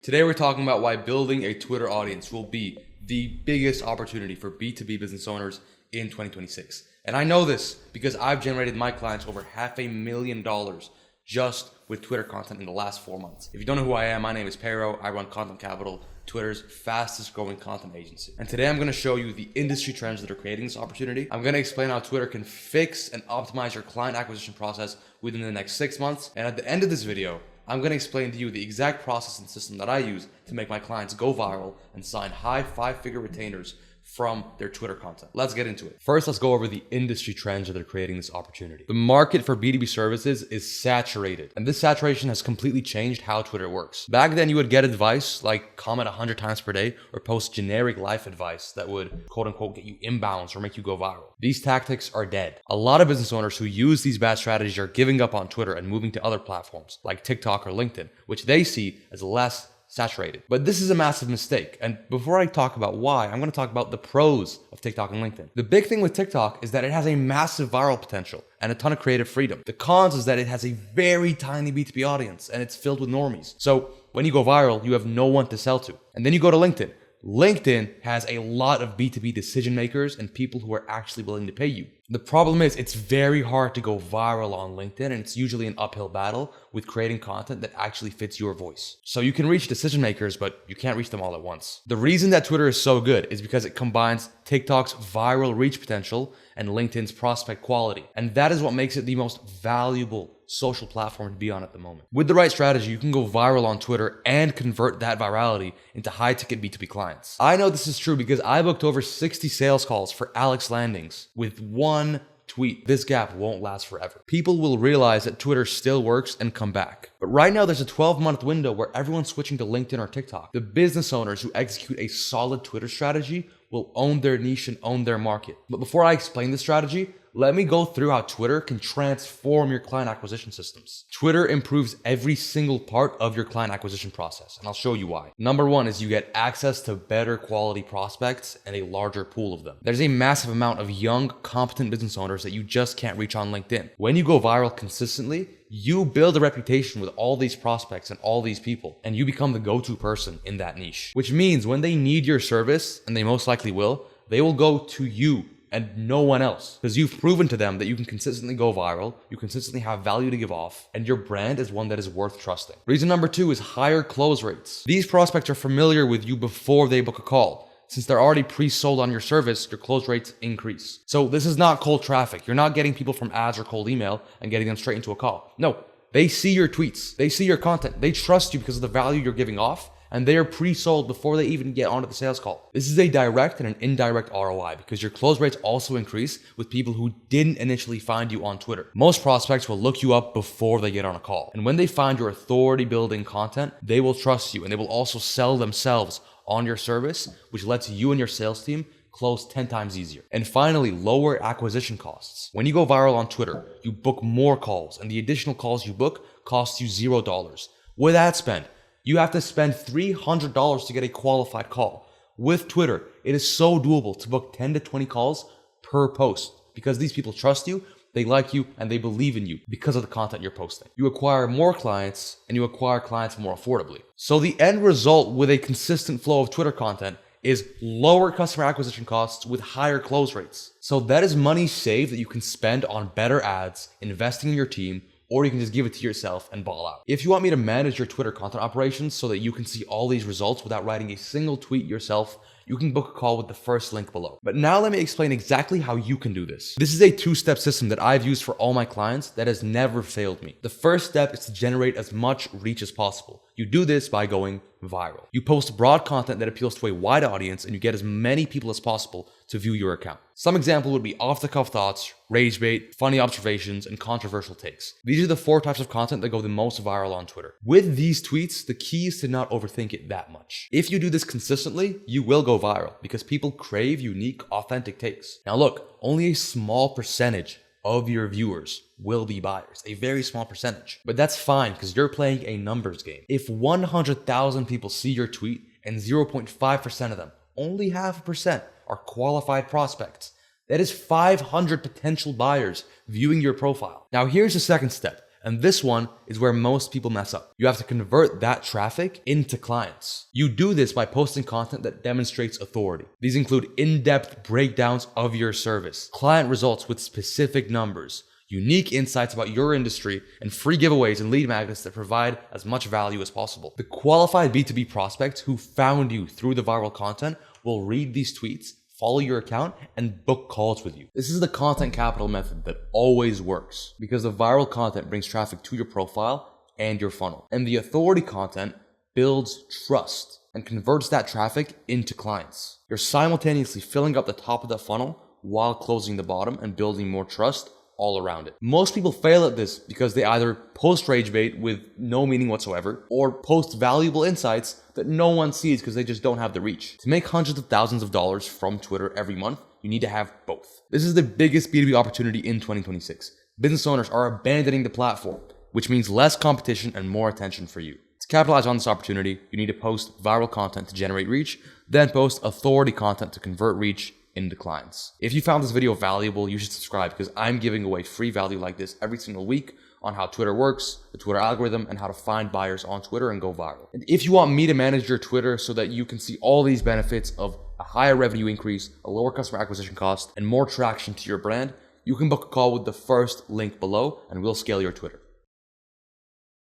Today we're talking about why building a Twitter audience will be the biggest opportunity for B2B business owners in 2026. And I know this because I've generated my clients over $500,000 just with Twitter content in the last 4 months. If you don't know who I am, my name is Pero. I run Content Capital, Twitter's fastest growing content agency. And today I'm going to show you the industry trends that are creating this opportunity. I'm going to explain how Twitter can fix and optimize your client acquisition process within the next 6 months. And at the end of this video, I'm going to explain to you the exact process and system that I use to make my clients go viral and sign high 5-figure retainers from their Twitter content. Let's get into it. First, let's go over the industry trends that are creating this opportunity. The market for B2B services is saturated, and this saturation has completely changed how Twitter works. Back then, you would get advice like comment 100 times per day or post generic life advice that would quote unquote get you inbounds or make you go viral. These tactics are dead. A lot of business owners who use these bad strategies are giving up on Twitter and moving to other platforms like TikTok or LinkedIn, which they see as less saturated. But this is a massive mistake. And before I talk about why, I'm going to talk about the pros of TikTok and LinkedIn. The big thing with TikTok is that it has a massive viral potential and a ton of creative freedom. The cons is that it has a very tiny B2B audience and it's filled with normies. So when you go viral, you have no one to sell to. And then you go to LinkedIn. LinkedIn has a lot of B2B decision makers and people who are actually willing to pay you. The problem is it's very hard to go viral on LinkedIn, and it's usually an uphill battle with creating content that actually fits your voice. So you can reach decision makers, but you can't reach them all at once. The reason that Twitter is so good is because it combines TikTok's viral reach potential and LinkedIn's prospect quality. And that is what makes it the most valuable social platform to be on at the moment. With the right strategy, you can go viral on Twitter and convert that virality into high-ticket B2B clients. I know this is true because I booked over 60 sales calls for Alex Landings with one tweet. This gap won't last forever. People will realize that Twitter still works and come back. But right now there's a 12-month window where everyone's switching to LinkedIn or TikTok. The business owners who execute a solid Twitter strategy will own their niche and own their market. But before I explain the strategy, let me go through how Twitter can transform your client acquisition systems. Twitter improves every single part of your client acquisition process, and I'll show you why. Number one is you get access to better quality prospects and a larger pool of them. There's a massive amount of young, competent business owners that you just can't reach on LinkedIn. When you go viral consistently, you build a reputation with all these prospects and all these people, and you become the go-to person in that niche. Which means when they need your service, and they most likely will, they will go to you and no one else, because you've proven to them that you can consistently go viral, you consistently have value to give off, and your brand is one that is worth trusting. Reason number two is higher close rates. These prospects are familiar with you before they book a call. Since they're already pre-sold on your service, your close rates increase. So this is not cold traffic. You're not getting people from ads or cold email and getting them straight into a call. No, they see your tweets, they see your content, they trust you because of the value you're giving off, and they are pre-sold before they even get onto the sales call. This is a direct and an indirect ROI because your close rates also increase with people who didn't initially find you on Twitter. Most prospects will look you up before they get on a call. And when they find your authority building content, they will trust you and they will also sell themselves on your service, which lets you and your sales team close 10 times easier. And finally, lower acquisition costs. When you go viral on Twitter, you book more calls and the additional calls you book costs you $0. With ad spend, you have to spend $300 to get a qualified call. With Twitter, it is so doable to book 10 to 20 calls per post because these people trust you, they like you, and they believe in you because of the content you're posting. You acquire more clients and you acquire clients more affordably. So the end result with a consistent flow of Twitter content is lower customer acquisition costs with higher close rates. So that is money saved that you can spend on better ads, investing in your team, or you can just give it to yourself and ball out. If you want me to manage your Twitter content operations so that you can see all these results without writing a single tweet yourself, you can book a call with the first link below. But now let me explain exactly how you can do this. This is a two-step system that I've used for all my clients that has never failed me. The first step is to generate as much reach as possible. You do this by going viral. You post broad content that appeals to a wide audience and you get as many people as possible to view your account. Some example would be off-the-cuff thoughts, rage bait, funny observations, and controversial takes. These are the 4 types of content that go the most viral on Twitter. With these tweets, the key is to not overthink it that much. If you do this consistently, you will go viral because people crave unique, authentic takes. Now look, only a small percentage of your viewers will be buyers, a very small percentage. But that's fine because you're playing a numbers game. If 100,000 people see your tweet and 0.5% of them, only 0.5%, are qualified prospects, that is 500 potential buyers viewing your profile. Now here's the second step. And this one is where most people mess up. You have to convert that traffic into clients. You do this by posting content that demonstrates authority. These include in-depth breakdowns of your service, client results with specific numbers, unique insights about your industry, and free giveaways and lead magnets that provide as much value as possible. The qualified B2B prospects who found you through the viral content will read these tweets, follow your account, and book calls with you. This is the content capital method that always works because the viral content brings traffic to your profile and your funnel. And the authority content builds trust and converts that traffic into clients. You're simultaneously filling up the top of the funnel while closing the bottom and building more trust all around it. Most people fail at this because they either post rage bait with no meaning whatsoever or post valuable insights that no one sees because they just don't have the reach. To make hundreds of thousands of dollars from Twitter every month, you need to have both. This is the biggest B2B opportunity in 2026. Business owners are abandoning the platform, which means less competition and more attention for you. To capitalize on this opportunity, you need to post viral content to generate reach, then post authority content to convert reach into clients. If you found this video valuable, you should subscribe because I'm giving away free value like this every single week on how Twitter works, the Twitter algorithm, and how to find buyers on Twitter and go viral. And if you want me to manage your Twitter so that you can see all these benefits of a higher revenue increase, a lower customer acquisition cost, and more traction to your brand, you can book a call with the first link below and we'll scale your Twitter.